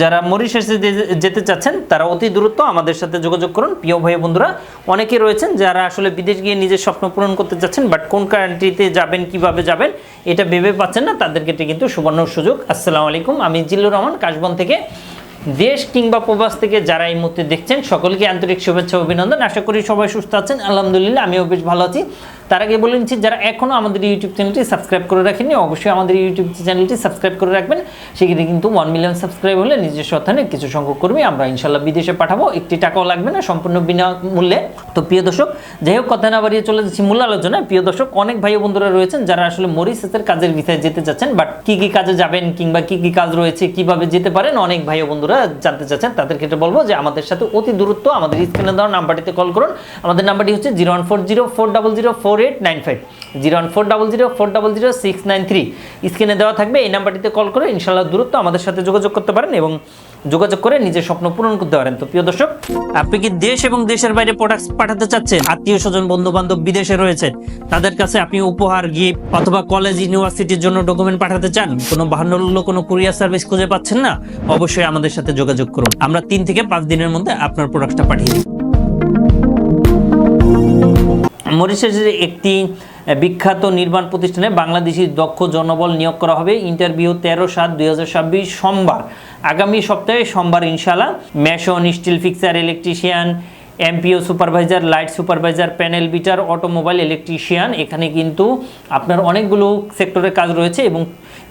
যারা মরিশাসে যেতে চাচ্ছেন তারা অতি দ্রুত আমাদের সাথে যোগাযোগ করুন। প্রিয় ভাই বন্ধুরা, অনেকে রয়েছেন যারা আসলে বিদেশ গিয়ে নিজের স্বপ্ন পূরণ করতে চাচ্ছেন, বাট কোন কান্ট্রিতে যাবেন, কিভাবে যাবেন এটা ভেবে পাচ্ছেন না, তাদেরকে কিন্তু সুবর্ণ সুযোগ। আসসালামু আলাইকুম, আমি জিল্লুর রহমান কাশবন থেকে। দেশ কিংবা প্রবাস থেকে যারা এই মুহূর্তে দেখছেন সকলকে আন্তরিক শুভেচ্ছা অভিনন্দন। আশা করি সবাই সুস্থ আছেন, আলহামদুলিল্লাহ আমিও বেশ ভালো আছি। তার আগে বলে নিচ্ছি, যারা এখনও আমাদের ইউটিউব চ্যানেলটি সাবস্ক্রাইব করে রাখেননি অবশ্যই আমাদের ইউটিউব চ্যানেলটি সাবস্ক্রাইব করে রাখবেন। সেখানে কিন্তু 1 মিলিয়ন সাবস্ক্রাইব হলে নিজস্ব অর্থায়নে কিছু সংখ্যক কর্মী আমরা ইনশাল্লাহ বিদেশে পাঠাবো, একটি টাকাও লাগবে না, সম্পূর্ণ বিনামূল্যে। তো প্রিয় দর্শক, যাই হোক কথা না বাড়িয়ে চলে যাচ্ছি মূল আলোচনায়। প্রিয় দর্শক, অনেক ভাই বন্ধুরা রয়েছেন যারা আসলে মরিশাসের কাজের ভিসায় যেতে চাচ্ছেন, বাট কি কি কাজে যাবেন কিংবা কি কি কাজ রয়েছে, কিভাবে যেতে পারেন, অনেক ভাই বন্ধুরা জানতে চাচ্ছেন। তাদের ক্ষেত্রে বলবো যে আমাদের সাথে অতি দ্রুত আমাদের স্ক্রিনে দেওয়া নাম্বারটিতে কল করুন। আমাদের নাম্বারটি হচ্ছে 01404004895, 01404004693। স্ক্রিনে দেওয়া থাকবে, এই নাম্বারটিতে কল করে ইনশাআল্লাহ দ্রুত আমাদের সাথে যোগাযোগ করতে পারেন এবং যোগাযোগ করে নিজের স্বপ্ন পূরণ করতে পারেন। তো প্রিয় দর্শক, আপনি কি দেশ এবং দেশের বাইরে প্রোডাক্ট পাঠাতে চাচ্ছেন, আত্মীয় স্বজন বন্ধু বান্ধব বিদেশে রয়েছেন, তাদের কাছে আপনি উপহার, গিফট অথবা কলেজ ইউনিভার্সিটির জন্য ডকুমেন্ট পাঠাতে চান, কোনো বাহান্ন কোনো কুরিয়ার সার্ভিস খুঁজে পাচ্ছেন না, অবশ্যই আমাদের সাথে যোগাযোগ করুন। আমরা 3 থেকে 5 দিনের মধ্যে আপনার প্রোডাক্টটা পাঠিয়ে দিই। মরিশাসের একটি বিখ্যাত নির্মাণ প্রতিষ্ঠানে বাংলাদেশি দক্ষ জনবল নিয়োগ করা হবে। ইন্টারভিউ 13/7/2026 সোমবার, আগামী সপ্তাহে সোমবার ইনশাআল্লাহ। Mason, still fixer, electrician, MPO supervisor, light supervisor, panel beater, automobile electrician, এখানে কিন্তু আপনার অনেকগুলো সেক্টরের কাজ রয়েছে এবং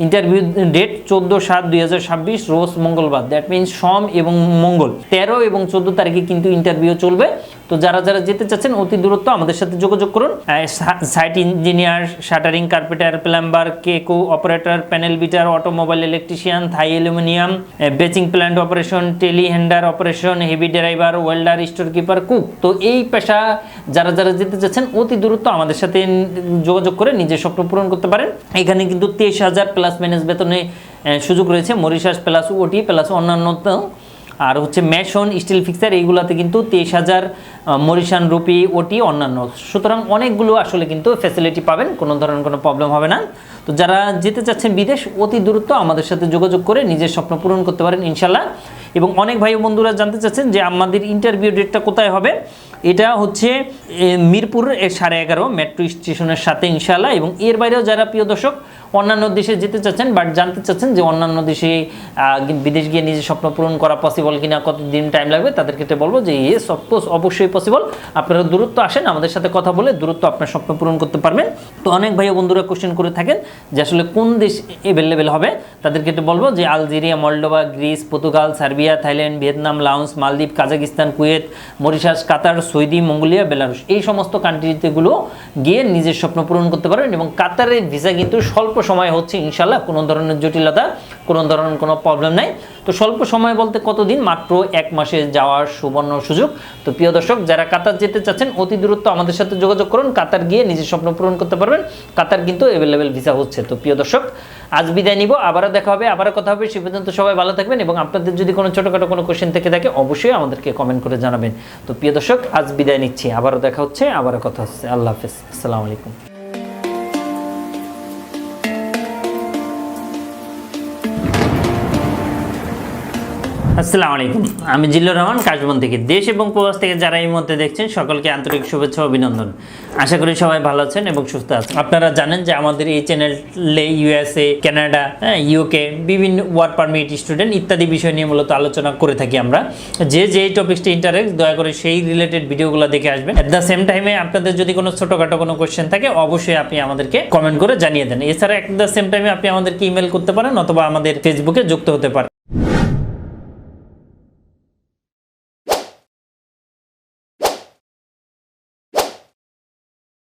ইন্টারভিউ ডেট 14/7/2026 রোজ মঙ্গলবার, দ্যাট মিনস সোম এবং মঙ্গল, 13 এবং 14 তারিখে কিন্তু ইন্টারভিউ চলবে। তো যারা যারা যেতে চাচ্ছেন অতি দ্রুত আমাদের সাথে যোগাযোগ করুন। Site engineer, shuttering, carpenter, plumber, কেকো operator, panel beater, automobile electrician, থাই aluminium, batching plant operation, telehandler operation, heavy driver, welder, store keeper, cook. তো এই পেশা যারা যারা যেতে চাচ্ছেন অতি দ্রুত আমাদের সাথে যোগাযোগ করে নিজের স্বপ্ন পূরণ করতে পারেন। এখানে কিন্তু 23,000 প্লাস ম্যানেজ বেতনে সুযোগ রয়েছে, মরিশাস প্লাস ওটি প্লাস অন্যান্য। আর হচ্ছে মেশন, স্টিল ফিক্সার, এইগুলাতে কিন্তু 23,000 মরিশান রুপি ওটি অন্যান্য। সুতরাং অনেকগুলো আসলে কিন্তু ফ্যাসিলিটি পাবেন, কোনো ধরনের কোনো প্রবলেম হবে না। তো যারা যেতে চাচ্ছেন বিদেশ অতি দ্রুত আমাদের সাথে যোগাযোগ করে নিজের স্বপ্ন পূরণ করতে পারেন ইনশাল্লাহ। এবং অনেক ভাই বন্ধুরা জানতে চাচ্ছেন যে আমাদের ইন্টারভিউ ডেটটা কোথায় হবে। এটা হচ্ছে মিরপুর 11:30 মেট্রো স্টেশনের সাথে ইনশাল্লাহ। এবং এর বাইরেও যারা প্রিয় দর্শক অন্যান্য দেশে যেতে চাচ্ছেন বাট জানতে চাচ্ছেন যে অন্যান্য দেশে বিদেশ গিয়ে নিজের স্বপ্ন পূরণ করা পসিবল কিনা, কতদিন টাইম লাগবে, তাদের ক্ষেত্রে বলবো যে অবশ্যই পসিবল। আপনারা দ্রুত আসেন, আমাদের সাথে কথা বলে দ্রুত আপনার স্বপ্ন পূরণ করতে পারবেন। তো অনেক ভাই বন্ধুরা কোশ্চেন করে থাকেন যে আসলে কোন দেশ অ্যাভেলেবেল হবে, তাদের ক্ষেত্রে বলবো যে Algeria, Moldova, Greece, Portugal, Serbia, Thailand, Vietnam, Laos, মালদ্বীপ, কাজাকিস্তান, কুয়েত, মরিশাস, কাতার, সৌদি, মঙ্গোলিয়া, বেলারুশ, এই সমস্ত কান্ট্রিতেগুলো গিয়ে নিজের স্বপ্ন পূরণ করতে পারবেন। এবং কাতারের ভিসা কিন্তু স্বল্প সময় হচ্ছে ইনশাল্লাহ, কোনো ধরনের জটিলতা, কোনো ধরনের কোনো প্রবলেম নাই। তো স্বল্প সময় বলতে কতদিন, মাত্র 1 মাসে যাওয়ার সুবর্ণ সুযোগ। তো প্রিয় দর্শক, যারা কাতার যেতে চাচ্ছেন অতি দ্রুত আমাদের সাথে যোগাযোগ করুন, কাতার গিয়ে নিজের স্বপ্ন পূরণ করতে পারবেন। কাতার কিন্তু অ্যাভেলেবেল ভিসা হচ্ছে। তো প্রিয় দর্শক, আজ বিদায় নিব, আবারও দেখা হবে, আবারও কথা হবে। সে পর্যন্ত সবাই ভালো থাকবেন এবং আপনাদের যদি কোনো ছোটোখাটো কোনো কোশ্চেন থেকে থাকে অবশ্যই আমাদেরকে কমেন্ট করে জানাবেন। তো প্রিয় দর্শক, আজ বিদায় নিচ্ছি, আবারও দেখা হচ্ছে, আবারও কথা হচ্ছে। আল্লাহ হাফেজ, আসসালামু আলাইকুম। আসসালামু আলাইকুম, আমি জিল্লুর রহমান কাশবন থেকে। দেশ এবং প্রবাস থেকে যারা এই মুহূর্তে দেখছেন সকলকে আন্তরিক শুভেচ্ছা অভিনন্দন। আশা করি সবাই ভালো আছেন এবং সুস্থ আছেন। আপনারা জানেন যে আমাদের এই চ্যানেলে USA, কানাডা, UK, বিভিন্ন ওয়ার্ক পারমিট, স্টুডেন্ট ইত্যাদি বিষয় নিয়ে মূলত আলোচনা করে থাকি আমরা। যে টপিকসটি ইন্টারেস্ট, দয়া করে সেই রিলেটেড ভিডিওগুলো দেখে আসবেন। অ্যাট দ্য সেম টাইমে আপনাদের যদি কোনো ছোটোখাটো কোনো কোয়েশ্চেন থাকে অবশ্যই আপনি আমাদেরকে কমেন্ট করে জানিয়ে দেন। এছাড়া অ্যাট দ্য সেম টাইমে আপনি আমাদেরকে ইমেল করতে পারেন অথবা আমাদের ফেসবুকে যুক্ত হতে পারেন।